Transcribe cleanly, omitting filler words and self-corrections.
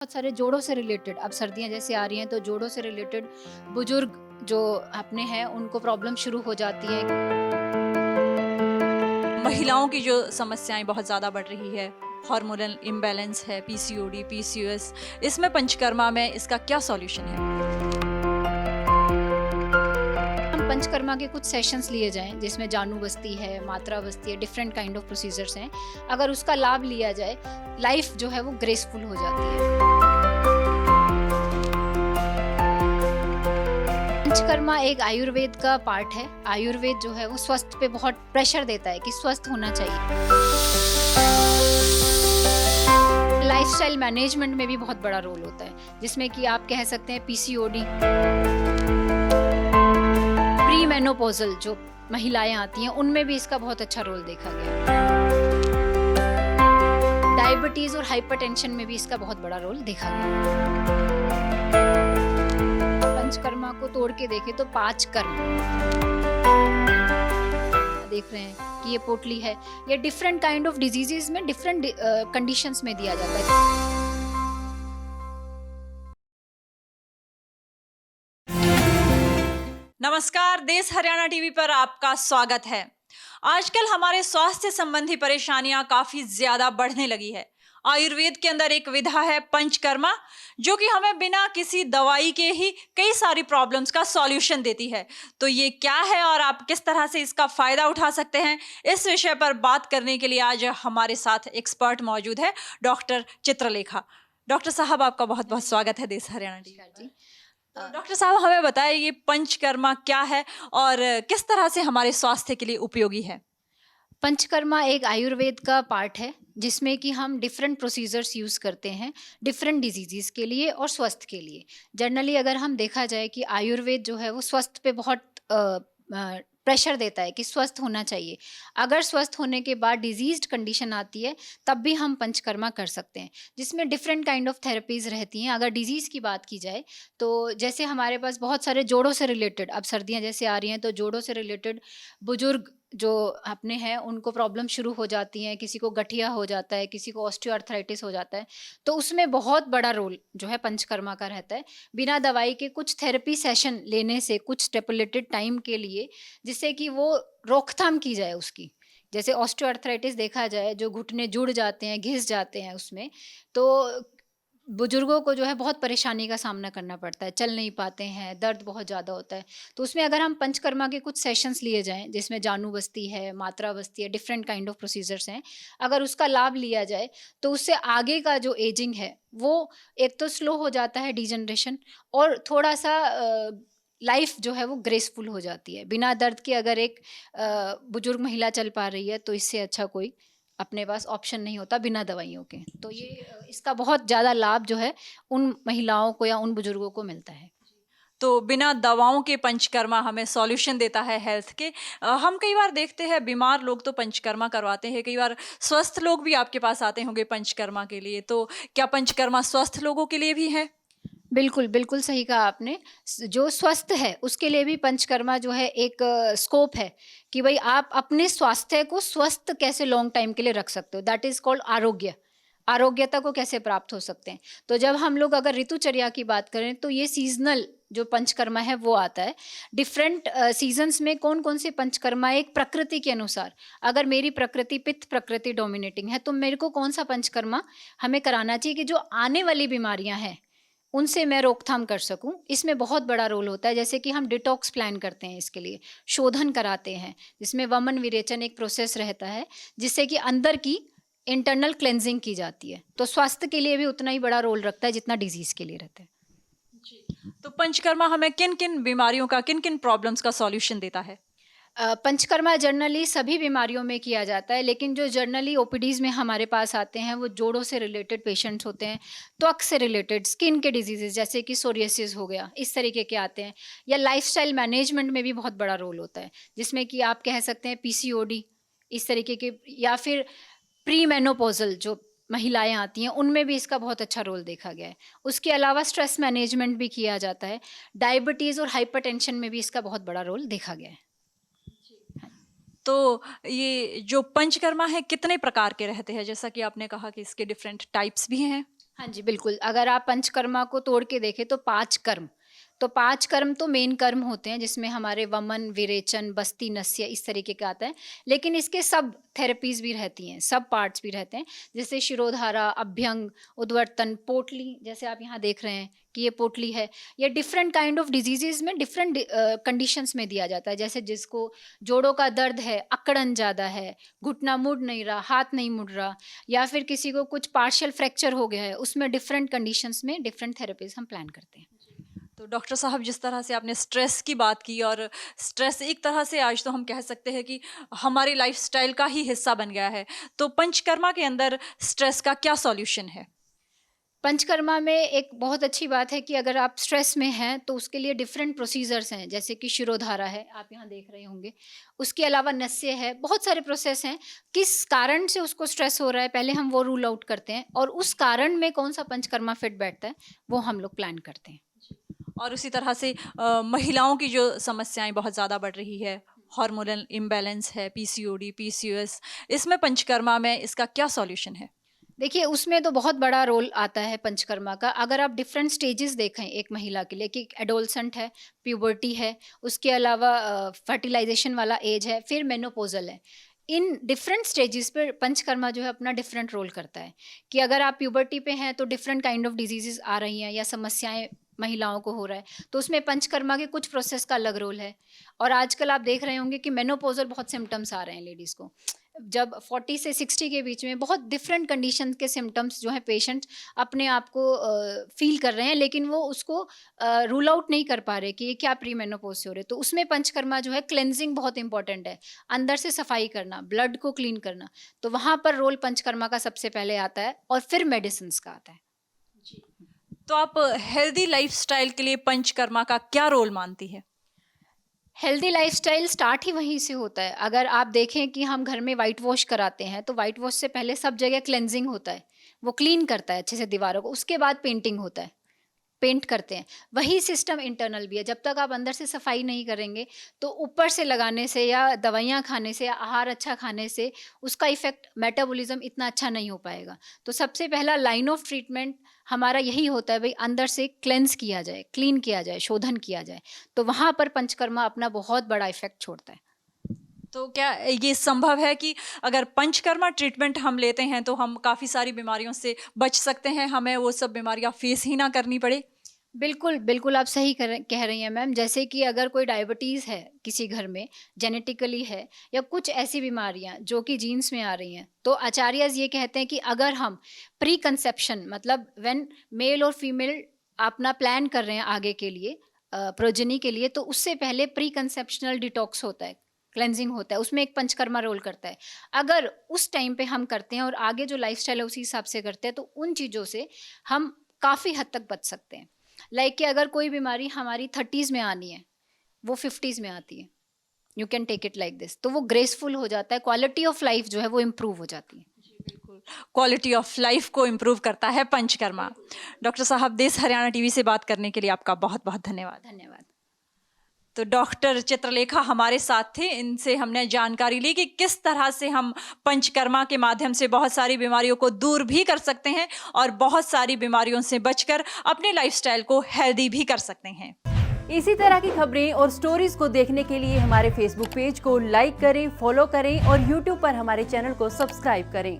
बहुत सारे जोड़ों से रिलेटेड अब सर्दियाँ जैसे आ रही हैं तो जोड़ों से रिलेटेड बुजुर्ग जो अपने हैं उनको प्रॉब्लम शुरू हो जाती है। महिलाओं की जो समस्याएं बहुत ज़्यादा बढ़ रही है, हार्मोनल इम्बैलेंस है, पीसीओडी, पीसीओएस, इसमें पंचकर्मा में इसका क्या सॉल्यूशन है? हम पंचकर्मा के कुछ सेशंस लिए जाएं जिसमें जानु बस्ती है, मात्रा बस्ती है, डिफरेंट काइंड ऑफ प्रोसीजर्स हैं। अगर उसका लाभ लिया जाए, लाइफ जो है वो ग्रेसफुल हो जाती है। पंचकर्मा एक आयुर्वेद का पार्ट है। आयुर्वेद जो है वो स्वस्थ पे बहुत प्रेशर देता है कि स्वस्थ होना चाहिए। लाइफस्टाइल मैनेजमेंट में भी बहुत बड़ा रोल होता है, जिसमें कि आप कह सकते हैं पीसीओडी, प्री मेनोपॉजल जो महिलाएं आती हैं उनमें भी इसका बहुत अच्छा रोल देखा गया है। डायबिटीज और हाइपरटेंशन में भी इसका बहुत बड़ा रोल देखा गया है। पंचकर्मा को तोड़ के देखें तो 5 कर्म देख रहे हैं कि ये पोटली है। ये डिफरेंट काइंड ऑफ डिजीजेस में डिफरेंट कंडीशंस में दिया जाता है। नमस्कार, देश हरियाणा टीवी पर आपका स्वागत है। आजकल हमारे स्वास्थ्य संबंधी परेशानियां काफी ज्यादा बढ़ने लगी है। आयुर्वेद के अंदर एक विधा है पंचकर्मा, जो कि हमें बिना किसी दवाई के ही कई सारी प्रॉब्लम्स का सॉल्यूशन देती है। तो ये क्या है और आप किस तरह से इसका फायदा उठा सकते हैं, इस विषय पर बात करने के लिए आज हमारे साथ एक्सपर्ट मौजूद है, डॉक्टर चित्रलेखा। डॉक्टर साहब, आपका बहुत बहुत स्वागत है देश हरियाणा टीवी नमस्कार पर। जी। तो डॉक्टर साहब, हमें बताएं ये पंचकर्मा क्या है और किस तरह से हमारे स्वास्थ्य के लिए उपयोगी है? पंचकर्मा एक आयुर्वेद का पार्ट है जिसमें कि हम डिफरेंट प्रोसीजर्स यूज़ करते हैं डिफरेंट डिजीज़ के लिए और स्वस्थ के लिए। जनरली अगर हम देखा जाए कि आयुर्वेद जो है वो स्वस्थ पे बहुत प्रेशर देता है कि स्वस्थ होना चाहिए। अगर स्वस्थ होने के बाद डिजीज्ड कंडीशन आती है तब भी हम पंचकर्मा कर सकते हैं, जिसमें डिफरेंट काइंड ऑफ थेरेपीज़ रहती हैं। अगर डिजीज़ की बात की जाए तो जैसे हमारे पास बहुत सारे जोड़ों से रिलेटेड अब सर्दियाँ जैसे आ रही हैं तो जोड़ों से रिलेटेड बुजुर्ग जो अपने हैं उनको प्रॉब्लम शुरू हो जाती हैं, किसी को गठिया हो जाता है, किसी को ऑस्टियोआर्थराइटिस हो जाता है, तो उसमें बहुत बड़ा रोल जो है पंचकर्मा का रहता है। बिना दवाई के कुछ थेरेपी सेशन लेने से कुछ स्टेपुलेटेड टाइम के लिए, जिससे कि वो रोकथाम की जाए उसकी। जैसे ऑस्टियोआर्थराइटिस देखा जाए, जो घुटने जुड़ जाते हैं, घिस जाते हैं उसमें, तो बुजुर्गों को जो है बहुत परेशानी का सामना करना पड़ता है, चल नहीं पाते हैं, दर्द बहुत ज़्यादा होता है। तो उसमें अगर हम पंचकर्मा के कुछ सेशंस लिए जाएँ, जिसमें जानु बस्ती है, मात्रा बस्ती है, डिफरेंट काइंड ऑफ प्रोसीजर्स हैं, अगर उसका लाभ लिया जाए, तो उससे आगे का जो एजिंग है, वो एक तो स्लो हो जाता है डिजनरेशन, और थोड़ा-सा लाइफ जो है वो ग्रेसफुल हो जाती है। बिना दर्द के अगर एक बुजुर्ग महिला चल पा रही है, तो इससे अच्छा कोई अपने पास ऑप्शन नहीं होता बिना दवाइयों के। तो ये इसका बहुत ज़्यादा लाभ जो है उन महिलाओं को या उन बुजुर्गों को मिलता है। तो बिना दवाओं के पंचकर्मा हमें सॉल्यूशन देता है हेल्थ के। हम कई बार देखते हैं बीमार लोग तो पंचकर्मा करवाते हैं, कई बार स्वस्थ लोग भी आपके पास आते होंगे पंचकर्मा के लिए। तो क्या पंचकर्मा स्वस्थ लोगों के लिए भी है? बिल्कुल, बिल्कुल सही कहा आपने। जो स्वस्थ है उसके लिए भी पंचकर्मा जो है एक स्कोप है कि भई आप अपने स्वास्थ्य को स्वस्थ कैसे लॉन्ग टाइम के लिए रख सकते हो, दैट इज़ कॉल्ड आरोग्य। आरोग्यता को कैसे प्राप्त हो सकते हैं। तो जब हम लोग अगर ऋतुचर्या की बात करें तो ये सीज़नल जो पंचकर्मा है वो आता है। डिफरेंट सीज़न्स में कौन-कौन से पंचकर्मा एक प्रकृति के अनुसार, अगर मेरी प्रकृति पित्त प्रकृति डोमिनेटिंग है तो मेरे को कौन-सा पंचकर्मा हमें कराना चाहिए कि जो आने वाली बीमारियाँ हैं उनसे मैं रोकथाम कर सकूँ। इसमें बहुत बड़ा रोल होता है, जैसे कि हम डिटॉक्स प्लान करते हैं इसके लिए, शोधन कराते हैं, जिसमें वमन विरेचन एक प्रोसेस रहता है, जिससे कि अंदर की इंटरनल क्लेंजिंग की जाती है। तो स्वास्थ्य के लिए भी उतना ही बड़ा रोल रखता है जितना डिज़ीज़ के लिए रहता है। जी। तो पंचकर्मा हमें किन-किन बीमारियों का, किन-किन प्रॉब्लम्स का सॉल्यूशन देता है? पंचकर्मा जनरली सभी बीमारियों में किया जाता है, लेकिन जो जनरली ओपीडीज़ में हमारे पास आते हैं, वो जोड़ों से रिलेटेड पेशेंट्स होते हैं, त्वक से रिलेटेड, स्किन के डिजीज़ेज़ जैसे कि सोरियासिस हो गया, इस तरीके के आते हैं। या लाइफ़स्टाइल मैनेजमेंट में भी बहुत बड़ा रोल होता है, जिसमें कि आप कह सकते हैं पीसीओडी, इस तरीके के, या फिर प्री मेनोपॉज़ल जो महिलाएँ आती हैं, उनमें भी इसका बहुत अच्छा रोल देखा गया है। उसके अलावा स्ट्रेस मैनेजमेंट भी किया जाता है। डायबिटीज़ और हाइपरटेंशन में भी इसका बहुत बड़ा रोल देखा गया है। हाँ। तो ये जो पंचकर्मा है कितने प्रकार के रहते हैं? जैसा कि आपने कहा कि इसके डिफरेंट टाइप्स भी हैं। हाँ जी, बिल्कुल। अगर आप पंचकर्मा को तोड़ के देखें तो 5 कर्म, तो 5 कर्म तो मेन कर्म होते हैं जिसमें हमारे वमन, विरेचन, बस्ती, नस्य इस तरीके का आता है। लेकिन इसके सब थेरेपीज़ भी रहती हैं, सब पार्ट्स भी रहते हैं। जैसे शिरोधारा, अभ्यंग, उद्वर्तन, पोटली जैसे आप यहाँ देख रहे हैं कि ये पोटली है। ये डिफरेंट काइंड ऑफ डिजीज़ेज़ में डिफरेंट कंडीशंस में दिया जाता है। जैसे जिसको जोड़ों का दर्द है, अकड़न ज़्यादा है, घुटना मुड़ नहीं रहा, हाथ नहीं मुड़ रहा, या फिर किसी को कुछ पार्शियल फ्रैक्चर हो गया है, उसमें डिफरेंट कंडीशंस में डिफरेंट थेरेपीज़ हम प्लान करते हैं। तो डॉक्टर साहब, जिस तरह से आपने स्ट्रेस की बात की, और स्ट्रेस एक तरह से आज तो हम कह सकते हैं कि हमारी लाइफस्टाइल का ही हिस्सा बन गया है, तो पंचकर्मा के अंदर स्ट्रेस का क्या सॉल्यूशन है? पंचकर्मा में एक बहुत अच्छी बात है कि अगर आप स्ट्रेस में हैं तो उसके लिए डिफरेंट प्रोसीजर्स हैं, जैसे कि शिरोधारा है, आप यहाँ देख रहे होंगे। उसके अलावा नस्य है, बहुत सारे प्रोसेस हैं। किस कारण से उसको स्ट्रेस हो रहा है, पहले हम वो रूल आउट करते हैं, और उस कारण में कौन सा पंचकर्मा फिट बैठता है, वो हम लोग प्लान करते हैं। और उसी तरह से महिलाओं की जो समस्याएं बहुत ज़्यादा बढ़ रही है, हार्मोनल इम्बैलेंस है, पीसीओडी, पीसीओएस, इसमें पंचकर्मा में इसका क्या सॉल्यूशन है? देखिए, उसमें तो बहुत बड़ा रोल आता है पंचकर्मा का। अगर आप डिफरेंट स्टेजेस देखें एक महिला के लिए, कि एडोलसेंट है, प्यूबर्टी है, उसके अलावा फर्टिलाइजेशन वाला एज है, फिर मेनोपोजल है। इन डिफरेंट स्टेजेस पर पंचकर्मा जो है अपना डिफरेंट रोल करता है। कि अगर आप प्यूबर्टी पे हैं तो डिफरेंट काइंड ऑफ डिजीजेस आ रही हैं या समस्याएं महिलाओं को हो रहा है, तो उसमें पंचकर्मा के कुछ प्रोसेस का अलग रोल है। और आजकल आप देख रहे होंगे कि मेनोपोजल बहुत सिम्टम्स आ रहे हैं लेडीज़ को। जब 40 से 60 के बीच में बहुत डिफरेंट कंडीशन के सिम्टम्स जो है पेशेंट अपने आप को फील कर रहे हैं, लेकिन वो उसको रूल आउट नहीं कर पा रहे कि ये क्या प्री मेनोपॉज से हो रहे। तो उसमें पंचकर्मा जो है, क्लेंजिंग बहुत इंपॉर्टेंट है, अंदर से सफाई करना, ब्लड को क्लीन करना। तो वहाँ पर रोल पंचकर्मा का सबसे पहले आता है, और फिर मेडिसिन का आता है। तो आप हेल्दी लाइफस्टाइल के लिए पंचकर्मा का क्या रोल मानती है? हेल्दी लाइफस्टाइल स्टार्ट ही वहीं से होता है। अगर आप देखें कि हम घर में वाइट वॉश कराते हैं, तो वाइट वॉश से पहले सब जगह क्लेंजिंग होता है, वो क्लीन करता है अच्छे से दीवारों को, उसके बाद पेंटिंग होता है, पेंट करते हैं। वही सिस्टम इंटरनल भी है। जब तक आप अंदर से सफाई नहीं करेंगे, तो ऊपर से लगाने से या दवाइयाँ खाने से या आहार अच्छा खाने से उसका इफेक्ट, मेटाबॉलिज्म इतना अच्छा नहीं हो पाएगा। तो सबसे पहला लाइन ऑफ ट्रीटमेंट हमारा यही होता है, भाई अंदर से क्लेंस किया जाए, क्लीन किया जाए, शोधन किया जाए। तो वहाँ पर पंचकर्मा अपना बहुत बड़ा इफेक्ट छोड़ता है। तो क्या ये संभव है कि अगर पंचकर्मा ट्रीटमेंट हम लेते हैं तो हम काफ़ी सारी बीमारियों से बच सकते हैं, हमें वो सब बीमारियां फेस ही ना करनी पड़े? बिल्कुल, बिल्कुल, आप सही कह रही हैं मैम। जैसे कि अगर कोई डायबिटीज़ है किसी घर में, जेनेटिकली है, या कुछ ऐसी बीमारियाँ जो कि जीन्स में आ रही हैं, तो आचार्यज़ ये कहते हैं कि अगर हम प्री कंसेप्शन, मतलब व्हेन मेल और फीमेल अपना प्लान कर रहे हैं आगे के लिए, प्रोजनी के लिए, तो उससे पहले प्री कंसेप्शनल डिटॉक्स होता है, क्लेंजिंग होता है, उसमें एक पंचकर्मा रोल करता है। अगर उस टाइम पे हम करते हैं और आगे जो लाइफ़स्टाइल है उसी हिसाब से करते हैं, तो उन चीज़ों से हम काफ़ी हद तक बच सकते हैं। लाइक कि अगर कोई बीमारी हमारी 30s में आनी है, वो 50s में आती है, you can take it like this, तो वो ग्रेसफुल हो जाता है, क्वालिटी ऑफ लाइफ जो है वो इम्प्रूव हो जाती है। बिल्कुल, क्वालिटी ऑफ लाइफ को इम्प्रूव करता है पंचकर्मा। डॉक्टर साहब, देश हरियाणा टीवी से बात करने के लिए आपका बहुत बहुत धन्यवाद। धन्यवाद। तो डॉक्टर चित्रलेखा हमारे साथ थे, इनसे हमने जानकारी ली कि किस तरह से हम पंचकर्मा के माध्यम से बहुत सारी बीमारियों को दूर भी कर सकते हैं और बहुत सारी बीमारियों से बचकर अपने लाइफस्टाइल को हेल्दी भी कर सकते हैं। इसी तरह की खबरें और स्टोरीज को देखने के लिए हमारे फेसबुक पेज को लाइक करें, फॉलो करें और यूट्यूब पर हमारे चैनल को सब्सक्राइब करें।